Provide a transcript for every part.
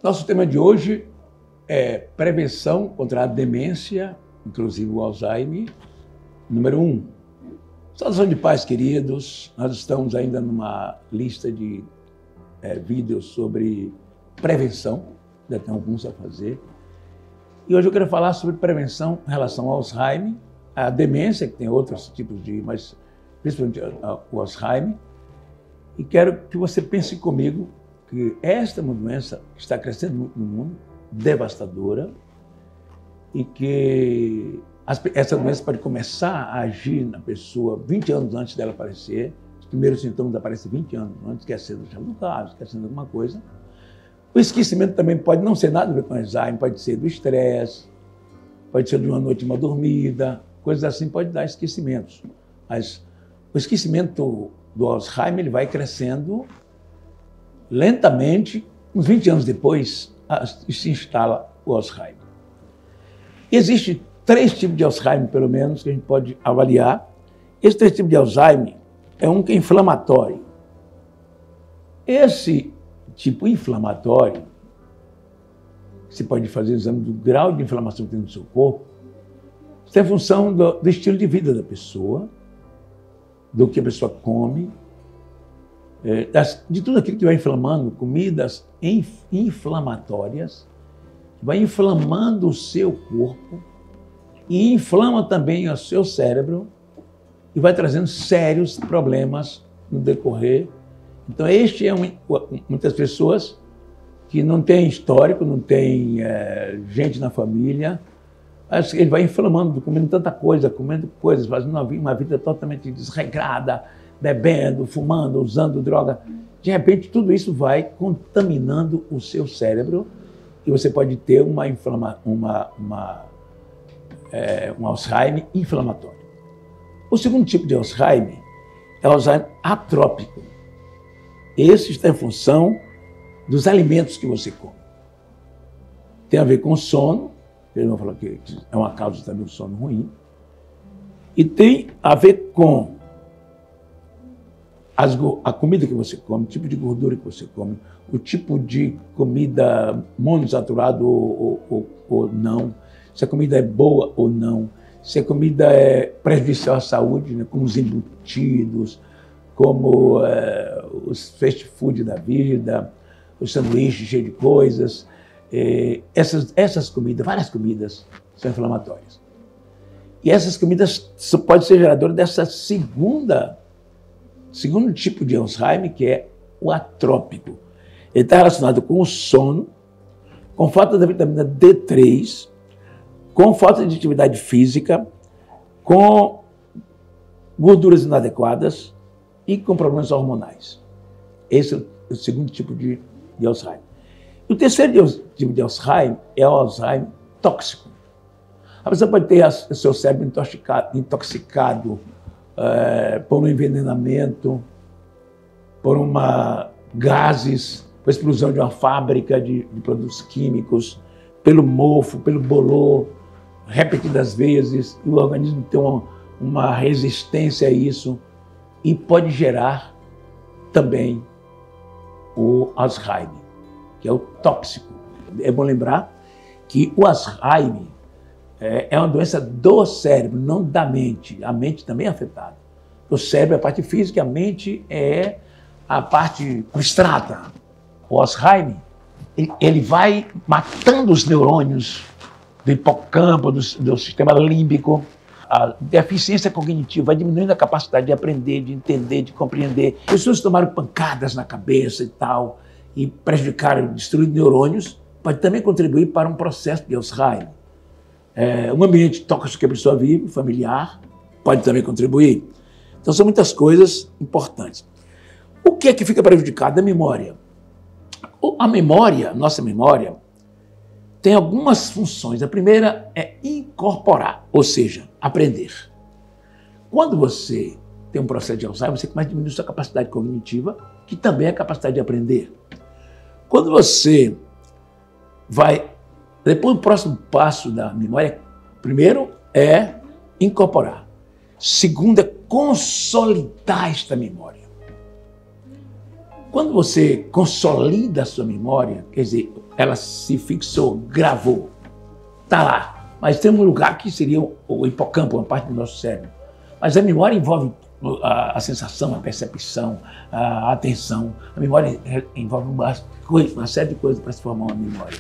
Nosso tema de hoje é prevenção contra a demência, inclusive o Alzheimer. Número 1. Saudação de paz, queridos. Nós estamos ainda numa lista de vídeos sobre prevenção, ainda tem alguns a fazer. E hoje eu quero falar sobre prevenção em relação ao Alzheimer, a demência, que tem outros tipos mas principalmente o Alzheimer. E quero que você pense comigo que esta é uma doença que está crescendo muito no mundo, devastadora, e que essa doença pode começar a agir na pessoa 20 anos antes dela aparecer. Os primeiros sintomas aparecem 20 anos antes, esquecendo a chave do carro, esquecendo alguma coisa. O esquecimento também pode não ser nada a ver com Alzheimer, pode ser do estresse, pode ser de uma noite mal dormida, coisas assim pode dar esquecimentos. Mas o esquecimento do Alzheimer ele vai crescendo lentamente, uns 20 anos depois, se instala o Alzheimer. Existem 3 tipos de Alzheimer, pelo menos, que a gente pode avaliar. Esse 3 tipos de Alzheimer é um que é inflamatório. Esse tipo inflamatório, você pode fazer o exame do grau de inflamação que tem no seu corpo, isso é função do estilo de vida da pessoa, do que a pessoa come, de tudo aquilo que vai inflamando, comidas inflamatórias, que vai inflamando o seu corpo e inflama também o seu cérebro e vai trazendo sérios problemas no decorrer. Então, este é muitas pessoas que não têm histórico, não tem gente na família, ele vai inflamando, comendo tanta coisa, comendo coisas, fazendo uma vida totalmente desregrada, bebendo, fumando, usando droga. De repente, tudo isso vai contaminando o seu cérebro e você pode ter um Alzheimer inflamatório. O segundo tipo de Alzheimer é o Alzheimer atrópico. Esse está em função dos alimentos que você come. Tem a ver com o sono, ele não falou que é uma causa também do sono ruim, e tem a ver com a comida que você come, o tipo de gordura que você come, o tipo de comida monoinsaturada ou não, se a comida é boa ou não, se a comida é prejudicial à saúde, né, como os embutidos, como os fast food da vida, os sanduíches cheios de coisas. Essas comidas, várias comidas, são inflamatórias. E essas comidas podem ser geradoras dessa segundo tipo de Alzheimer, que é o atrópico. Ele está relacionado com o sono, com falta da vitamina D3, com falta de atividade física, com gorduras inadequadas e com problemas hormonais. Esse é o segundo tipo de Alzheimer. O terceiro tipo de Alzheimer é o Alzheimer tóxico. A pessoa pode ter o seu cérebro intoxicado por um envenenamento, por gases, por explosão de uma fábrica de produtos químicos, pelo mofo, pelo bolor, repetidas vezes, e o organismo tem uma resistência a isso e pode gerar também o Alzheimer, que é o tóxico. É bom lembrar que o Alzheimer é uma doença do cérebro, não da mente. A mente também é afetada. O cérebro é a parte física, a mente é a parte abstrata. O Alzheimer, ele vai matando os neurônios do hipocampo, do sistema límbico. A deficiência cognitiva vai diminuindo a capacidade de aprender, de entender, de compreender. Pessoas que tomaram pancadas na cabeça e tal, e prejudicaram, destruíram neurônios, pode também contribuir para um processo de Alzheimer. Um ambiente tóxico que a pessoa vive, familiar, pode também contribuir. Então, são muitas coisas importantes. O que é que fica prejudicado? A memória. A memória, nossa memória, tem algumas funções. A primeira é incorporar, ou seja, aprender. Quando você tem um processo de Alzheimer, você começa a diminuir sua capacidade cognitiva, que também é a capacidade de aprender. Quando você vai... Depois, o próximo passo da memória, primeiro é incorporar. Segundo é consolidar esta memória. Quando você consolida a sua memória, quer dizer, ela se fixou, gravou, está lá. Mas tem um lugar que seria o hipocampo, uma parte do nosso cérebro. Mas a memória envolve a sensação, a percepção, a atenção. A memória envolve uma série de coisas para se formar uma memória.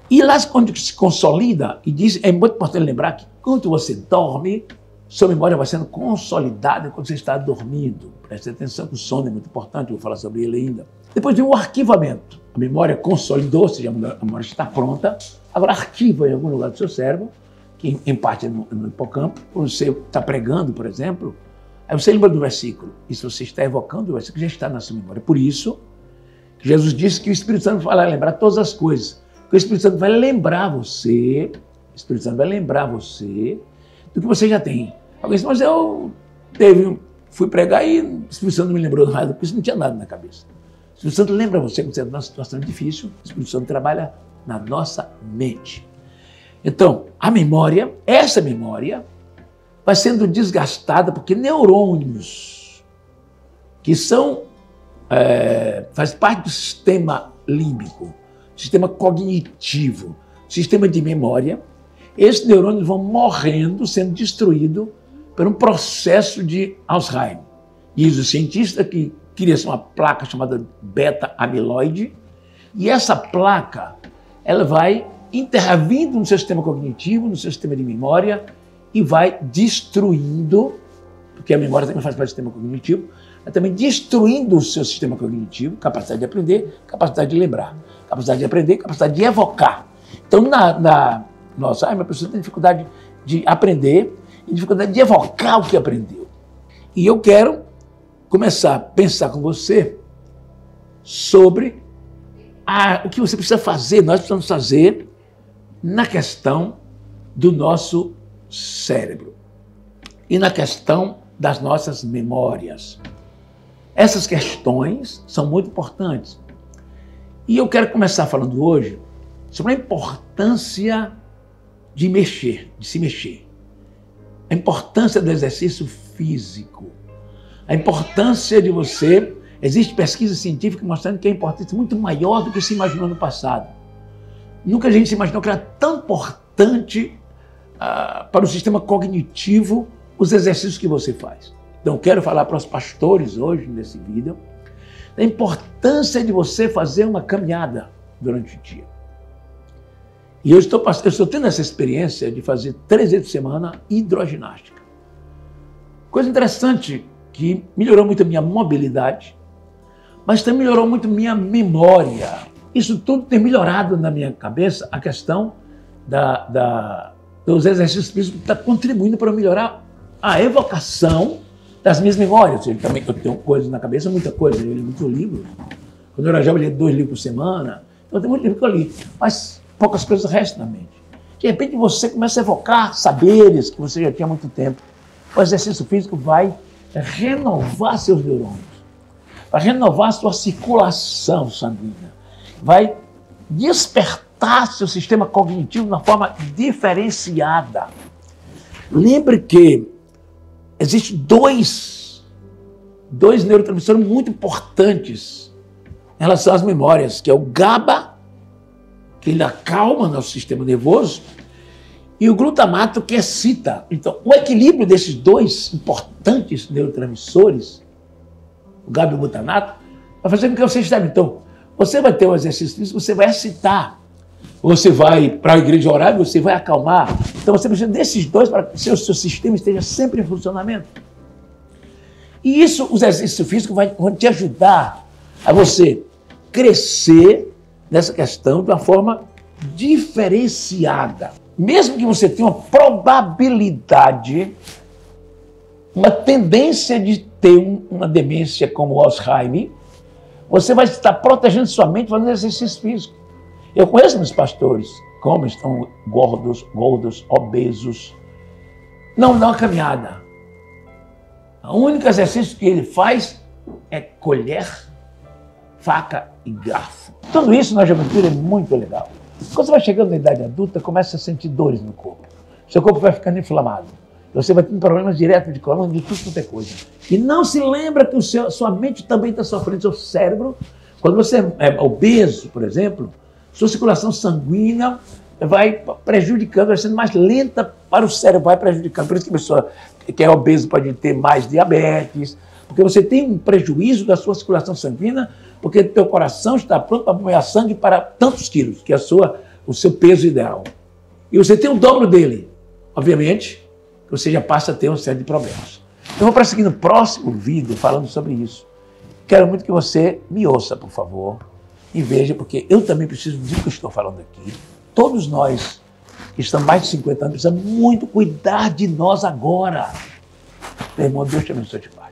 E lá, quando se consolida, e diz, é muito importante lembrar que quando você dorme, sua memória vai sendo consolidada quando você está dormindo. Preste atenção que o sono é muito importante, eu vou falar sobre ele ainda. Depois de um arquivamento, a memória consolidou, ou seja, a memória está pronta, agora arquiva em algum lugar do seu cérebro, que em parte é no hipocampo. Quando você está pregando, por exemplo, aí você lembra do versículo, e se você está evocando, o versículo já está na sua memória. Por isso, Jesus disse que o Espírito Santo vai lembrar todas as coisas. Porque o Espírito Santo vai lembrar você, do que você já tem. Alguém disse, mas eu fui pregar e o Espírito Santo não me lembrou nada, porque isso não tinha nada na cabeça. O Espírito Santo lembra você quando você está numa situação difícil, o Espírito Santo trabalha na nossa mente. Então, a memória, essa memória, vai sendo desgastada porque neurônios que faz parte do sistema límbico, sistema cognitivo, sistema de memória, esses neurônios vão morrendo, sendo destruídos por um processo de Alzheimer. Diz o cientista que cria-se uma placa chamada beta-amiloide, e essa placa ela vai intervindo no seu sistema cognitivo, no seu sistema de memória, e vai destruindo, porque a memória também faz parte do sistema cognitivo, mas também destruindo o seu sistema cognitivo, capacidade de aprender, capacidade de lembrar, capacidade de aprender, capacidade de evocar. Então, no Alzheimer, a pessoa tem dificuldade de aprender e dificuldade de evocar o que aprendeu. E eu quero começar a pensar com você sobre o que você precisa fazer, nós precisamos fazer na questão do nosso cérebro e na questão das nossas memórias. Essas questões são muito importantes. E eu quero começar falando hoje sobre a importância de se mexer. A importância do exercício físico. A importância de você... Existe pesquisa científica mostrando que a importância é muito maior do que se imaginou no passado. Nunca a gente se imaginou que era tão importante para o sistema cognitivo os exercícios que você faz. Então, quero falar para os pastores hoje, nesse vídeo, da importância de você fazer uma caminhada durante o dia. E eu estou tendo essa experiência de fazer 3 vezes por semana hidroginástica. Coisa interessante, que melhorou muito a minha mobilidade, mas também melhorou muito a minha memória. Isso tudo tem melhorado na minha cabeça a questão dos exercícios físicos, que está contribuindo para melhorar a evocação das minhas memórias. Eu tenho coisas na cabeça, muita coisa, eu li muitos livros. Quando eu era jovem, eu lia 2 livros por semana, então tem muito livro que eu li, mas poucas coisas restam na mente. De repente você começa a evocar saberes que você já tinha há muito tempo. O exercício físico vai renovar seus neurônios, vai renovar sua circulação sanguínea, vai despertar seu sistema cognitivo de uma forma diferenciada. Lembre que existem dois neurotransmissores muito importantes em relação às memórias, que é o GABA, que ele acalma nosso sistema nervoso, e o glutamato, que excita. Então, o equilíbrio desses dois importantes neurotransmissores, o GABA e o glutamato, vai fazer com que você esteja. Então, você vai ter um exercício físico, você vai excitar. Você vai para a igreja orar, você vai acalmar. Então, você precisa desses dois para que o seu sistema esteja sempre em funcionamento. E isso, os exercícios físicos vão te ajudar a você crescer nessa questão de uma forma diferenciada. Mesmo que você tenha uma probabilidade, uma tendência de ter uma demência como o Alzheimer, você vai estar protegendo sua mente fazendo exercício físico. Eu conheço meus pastores, como estão gordos, obesos, não dá uma caminhada. O único exercício que ele faz é colher, faca e garfo. Tudo isso na juventude é muito legal. Quando você vai chegando na idade adulta, começa a sentir dores no corpo. Seu corpo vai ficando inflamado. Você vai ter problemas diretos de coluna, de tudo quanto é coisa. E não se lembra que sua mente também está sofrendo, seu cérebro. Quando você é obeso, por exemplo, sua circulação sanguínea vai prejudicando, vai sendo mais lenta para o cérebro, vai prejudicando. Por isso que a pessoa que é obeso pode ter mais diabetes, porque você tem um prejuízo da sua circulação sanguínea, porque o teu coração está pronto para bombear sangue para tantos quilos, que é o seu peso ideal. E você tem o dobro dele. Obviamente, você já passa a ter uma série de problemas. Eu vou prosseguir no próximo vídeo falando sobre isso. Quero muito que você me ouça, por favor, e veja, porque eu também preciso disso que eu estou falando aqui. Todos nós que estamos mais de 50 anos precisamos muito cuidar de nós agora. Meu irmão, Deus te abençoe de paz.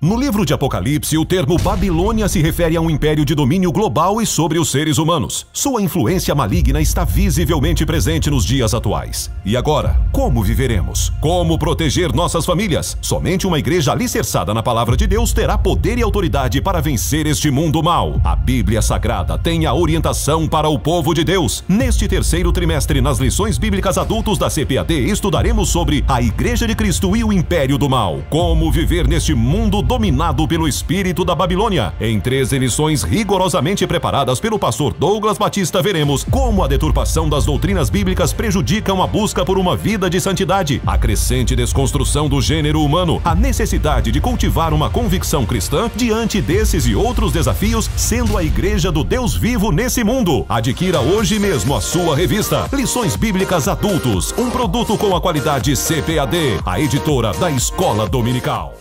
No livro de Apocalipse, o termo Babilônia se refere a um império de domínio global e sobre os seres humanos. Sua influência maligna está visivelmente presente nos dias atuais. E agora, como viveremos? Como proteger nossas famílias? Somente uma igreja alicerçada na palavra de Deus terá poder e autoridade para vencer este mundo mau. A Bíblia Sagrada tem a orientação para o povo de Deus. Neste terceiro trimestre, nas lições bíblicas adultos da CPAD, estudaremos sobre a Igreja de Cristo e o Império do Mal. Como viver neste mundo dominado pelo espírito da Babilônia. Em 13 lições rigorosamente preparadas pelo pastor Douglas Batista, veremos como a deturpação das doutrinas bíblicas prejudicam a busca por uma vida de santidade, a crescente desconstrução do gênero humano, a necessidade de cultivar uma convicção cristã diante desses e outros desafios, sendo a Igreja do Deus vivo nesse mundo. Adquira hoje mesmo a sua revista Lições Bíblicas Adultos, um produto com a qualidade CPAD, a editora da Escola Dominical.